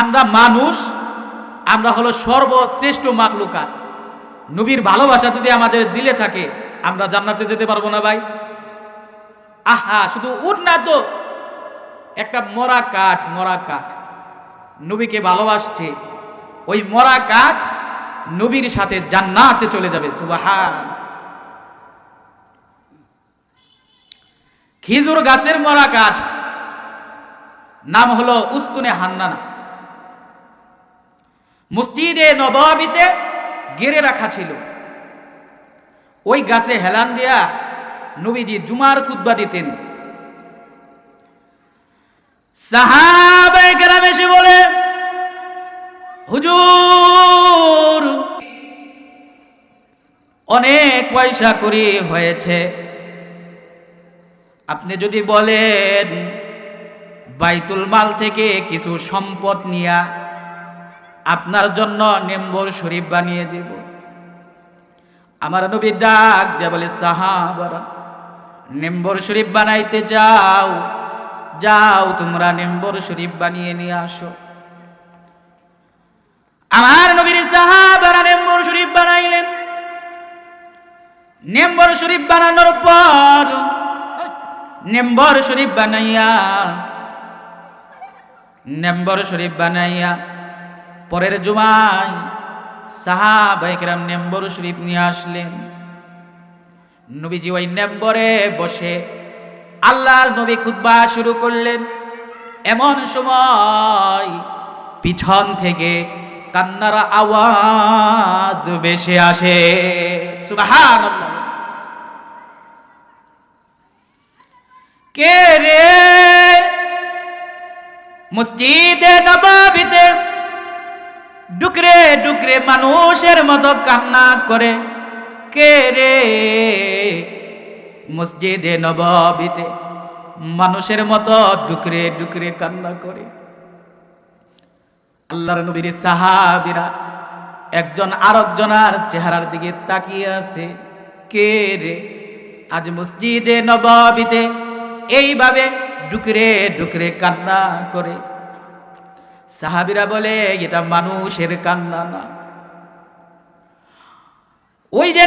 আমরা মানুষ, আমরা হলো সর্বশ্রেষ্ঠ মাখলুকাত। নবীর ভালোবাসা যদি আমাদের দিলে থাকে, আমরা জান্নাতে যেতে পারবো না ভাই? আহা, শুধু উঠ না তো, একটা মরা কাঠ, মরা কাঠ নবীকে ভালোবাসছে, ওই মরা কাঠ নবীর সাথে জান্নাতে চলে যাবে। সুবহান। খেজুর গাছের মরা কাঠ, নাম হলো উস্তুনে হান্নানা। মসজিদে নববীতে গেড়ে রাখা ছিল। ওই গাছে হেলান দিয়া নবীজি জুমার খুতবা দিতেন। সাহাবায়ে কেরাম এসে বলে, হুজুর অনেক পয়সা করি হয়েছে, আপনি যদি বলেন বাইতুল মাল থেকে কিছু সম্পদ নিয়া আপনার জন্য মেম্বর শরীফ বানিয়ে দেব। আমার নবী ডাক দিয়ে বলে, সাহাবারা মেম্বর শরীফ বানাইতে যাও, যাও তোমরা মেম্বর শরীফ বানিয়ে নিয়ে আসো। আমার নবীর সাহাবারা মেম্বর শরীফ বানাইলেন। মেম্বর শরীফ বানানোর পর মেম্বর শরীফ বানাইয়া পরের জুমায় সাহাবায়ে কেরাম মেম্বর শরীফ নিয়ে আসলেন। নবীজি ওই মেম্বরে বসে আল্লাহর নবী খুতবা শুরু করলেন। এমন সময় পিছন থেকে কান্নার আওয়াজ ভেসে আসে। সুবহানাল্লাহ। কে রে মসজিদে নববীতে ডুকরে ডুকরে মানুষের মতো কান্না করে? কে রে মসজিদে নববীতে মানুষের মতো ডুকরে ডুকরে কান্না করে? আল্লাহর নবীর সাহাবীরা একজন আরেকজনের চেহারার দিকে তাকিয়ে আছে। কে রে আজ মসজিদে নববীতে এইভাবে ডুকরে ডুকরে কান্না করে? সাহাবীরা বলে, এটা মানুষের কান্না না। ওই যে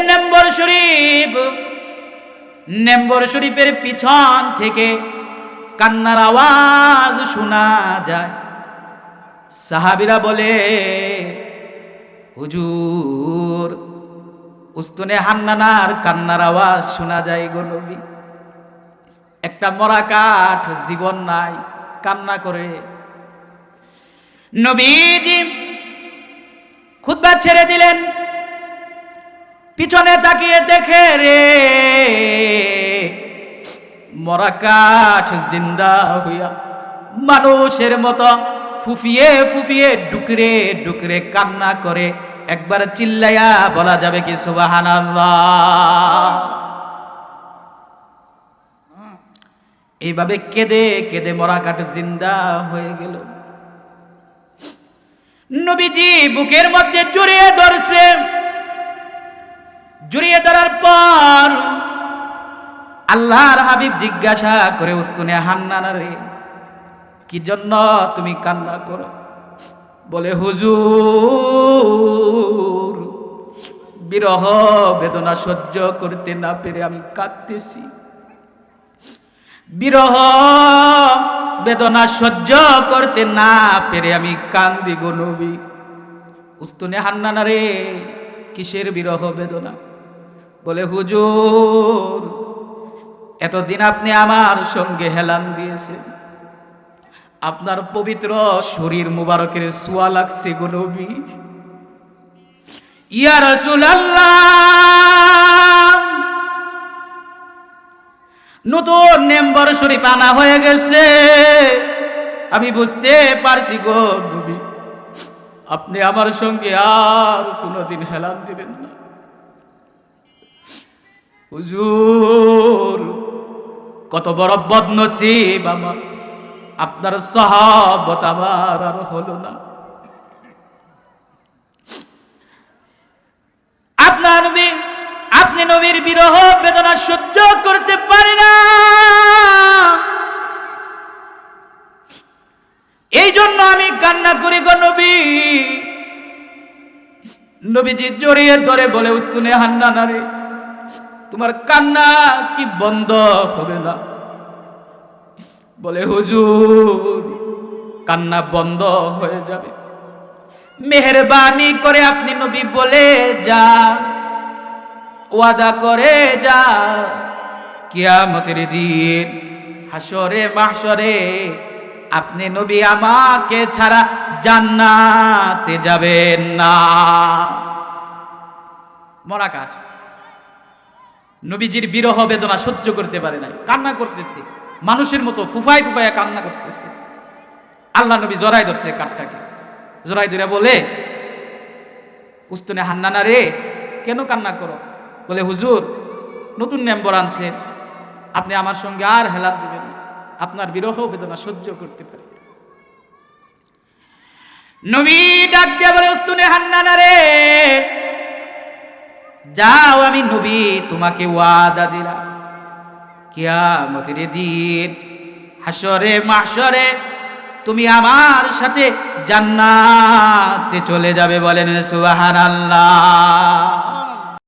মেম্বর শরীফের পিছন থেকে কান্নার আওয়াজ শোনা যায়। সাহাবীরা বলে, হুজুর উস্তুনে হান্নানার কান্নার আওয়াজ শোনা যায় গো নবী। একটা মরা কাঠ, জীবন নাই, কান্না করে। নবীজি খুতবা ছেড়ে দিলেন। পিছনে তাকিয়ে দেখে রে মরা কাঠ জিন্দা হইয়া মানুষের মতো ফুফিয়ে ফুফিয়ে ডুকরে ডুকরে কান্না করে। একবার চিল্লাইয়া বলা যাবে কি সুবহানাল্লাহ? এইভাবে কেঁদে কেঁদে মরা কাঠ জিন্দা হয়ে গেল। নবীজি বুকের মধ্যে জড়িয়ে ধরছে। জড়িয়ে ধরার পর আল্লাহর হাবিব জিজ্ঞাসা করে, উস্তুনে হান্নানা রে, কি জন্য তুমি কান্না করো? বলে, হুজুর বিরহ বেদনা সহ্য করতে না পেরে আমি কাঁদতেছি। বিরহ বেদনা সহ্য করতে না পেরে আমি কান্দি গো নবী। উস্তুনে হান্নানা রে, কিসের বিরহ বেদনা? বলে, হুজুর এতদিন আপনি আমার সঙ্গে হেলান দিয়েছেন, আপনার পবিত্র শরীর মুবারকের ছোঁয়া লাগছে গো নবী। ইয়া রাসূলুল্লাহ, নতুন মেম্বর শরীফ আনা হয়ে গেছে, আমি বুঝতে পারছি গো নবী, আপনি আমার সঙ্গে আর কোনোদিন হেলান দিবেন না। হুজুর কত বড় বদনসিব আমার, আপনার সাহাবত আমার আর হলো না। আপনি নবীর বিরহ বেদনা সহ্য করতে পারে না। এই জন্য আমি কান্না করি গো নবী। নবীজি জড়িয়ে ধরে বলে, উস্তুনে হান্নানা রে, তোমার কান্না কি বন্ধ হবে না? বলে, হুজুর কান্না বন্ধ হয়ে যাবে, মেহেরবানি করে আপনি নবী বলে যা, ওয়াদা করে যা, কিয়ামতের দিন হাসরে মাহশরে আপনি নবী আমাকে ছাড়া জান্নাতে যাবেন না। মরা কাঠ। নবীজির বিরহ বেদনা সহ্য করতে পারে নাই, কান্না করতেছে, মানুষের মতো ফুফায় ফুফায় কান্না করতেছে। আল্লাহ নবী জড়াই ধরছে কাঠটাকে, জড়াই ধরে বলে, উস্তুনে হান্নানা রে, কেন কান্না করো? বলে, হুজুর নতুন মেম্বার আনছে, আপনি আমার সঙ্গে আর হেলাপ দিবেন না, আপনার বিরহ বেদনা সহ্য করতে পারি। নবী ডাক দিয়ে বলে, উস্তুনে হান্নানা রে, যাও, আমি নবী তোমাকে ওয়াদা দিলাম, কিয়ামতের দিন হাসরে মাহশরে তুমি আমার সাথে জান্নাতে চলে যাবে। বলেন সুবহানাল্লাহ।